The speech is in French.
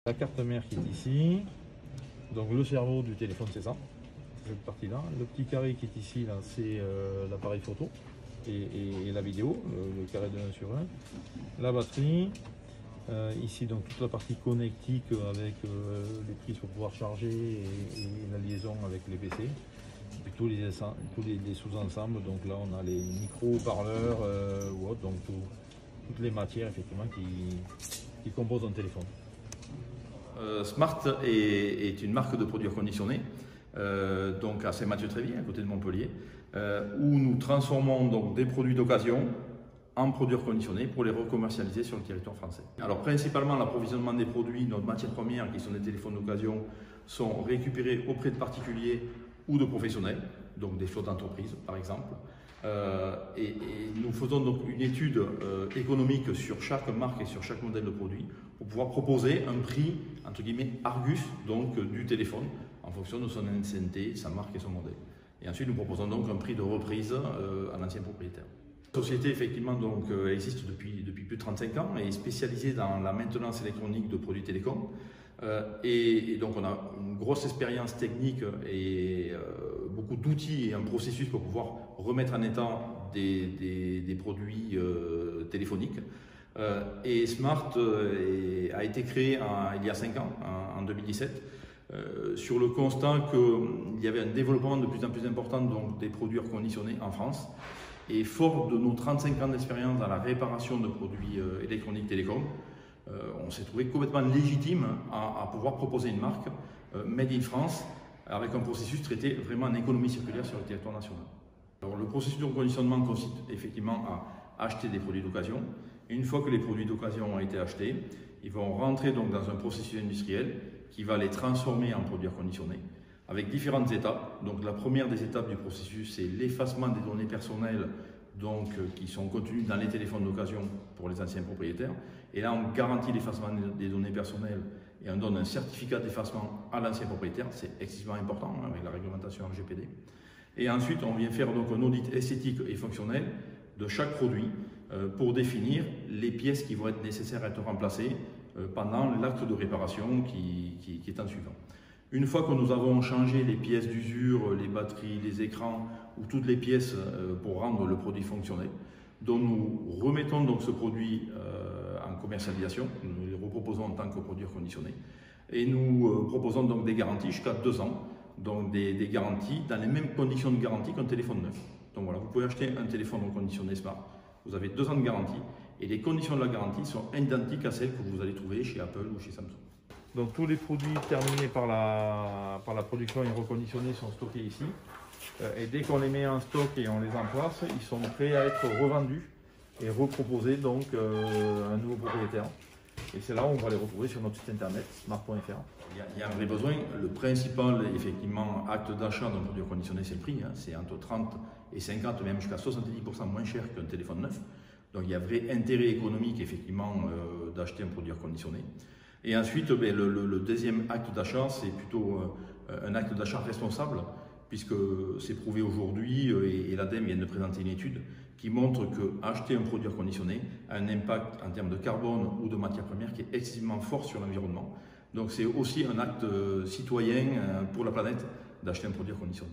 La carte mère qui est ici, donc le cerveau du téléphone c'est ça, cette partie-là. Le petit carré qui est ici, là, c'est l'appareil photo et la vidéo, le carré de 1 sur 1. La batterie, ici donc toute la partie connectique avec les prises pour pouvoir charger et la liaison avec les PC. Et tous les sous-ensembles, donc là on a les micros, parleurs ou autres, donc toutes les matières effectivement qui composent un téléphone. Smart est une marque de produits reconditionnés, donc à Saint-Mathieu-Trévis, à côté de Montpellier, où nous transformons donc des produits d'occasion en produits reconditionnés pour les recommercialiser sur le territoire français. Alors principalement l'approvisionnement des produits, notre matière première qui sont des téléphones d'occasion, sont récupérés auprès de particuliers ou de professionnels, donc des flottes d'entreprises par exemple. Et nous faisons donc une étude économique sur chaque marque et sur chaque modèle de produit pour pouvoir proposer un prix entre guillemets Argus donc du téléphone en fonction de son ancienneté, sa marque et son modèle. Et ensuite nous proposons donc un prix de reprise à l'ancien propriétaire. La société effectivement donc existe depuis plus de 35 ans et est spécialisée dans la maintenance électronique de produits télécoms. Et donc on a une grosse expérience technique et beaucoup d'outils et un processus pour pouvoir remettre en état des produits téléphoniques. Et Smart a été créé il y a 5 ans, en 2017, sur le constat qu'il y avait un développement de plus en plus important donc, des produits reconditionnés en France. Et fort de nos 35 ans d'expérience dans la réparation de produits électroniques télécoms, on s'est trouvé complètement légitime à pouvoir proposer une marque Made in France avec un processus traité vraiment en économie circulaire sur le territoire national. Alors, le processus de reconditionnement consiste effectivement à acheter des produits d'occasion. Une fois que les produits d'occasion ont été achetés, ils vont rentrer donc dans un processus industriel qui va les transformer en produits reconditionnés avec différentes étapes. Donc la première des étapes du processus, c'est l'effacement des données personnelles donc, qui sont contenues dans les téléphones d'occasion pour les anciens propriétaires. Et là, on garantit l'effacement des données personnelles et on donne un certificat d'effacement à l'ancien propriétaire. C'est excessivement important hein, avec la réglementation RGPD. Et ensuite, on vient faire donc un audit esthétique et fonctionnel de chaque produit pour définir les pièces qui vont être nécessaires à être remplacées pendant l'acte de réparation qui est en suivant. Une fois que nous avons changé les pièces d'usure, les batteries, les écrans ou toutes les pièces pour rendre le produit fonctionnel, donc nous remettons donc ce produit en commercialisation, nous le reproposons en tant que produit reconditionné et nous proposons donc des garanties jusqu'à 2 ans, donc des garanties dans les mêmes conditions de garantie qu'un téléphone neuf. Donc voilà, vous pouvez acheter un téléphone reconditionné Smart, vous avez 2 ans de garantie et les conditions de la garantie sont identiques à celles que vous allez trouver chez Apple ou chez Samsung. Donc tous les produits terminés par la production et reconditionnés sont stockés ici. Et dès qu'on les met en stock et on les emplace, ils sont prêts à être revendus et reproposés donc à un nouveau propriétaire. Et c'est là où on va les retrouver sur notre site internet, smart.fr. Il y a un vrai besoin. Le principal effectivement, acte d'achat d'un produit reconditionné, c'est le prix. Hein. C'est entre 30 et 50, même jusqu'à 70% moins cher qu'un téléphone neuf. Donc il y a vrai intérêt économique effectivement d'acheter un produit reconditionné. Et ensuite, le deuxième acte d'achat, c'est plutôt un acte d'achat responsable, puisque c'est prouvé aujourd'hui, et l'ADEME vient de présenter une étude qui montre qu'acheter un produit reconditionné a un impact en termes de carbone ou de matière première qui est excessivement fort sur l'environnement. Donc c'est aussi un acte citoyen pour la planète d'acheter un produit reconditionné.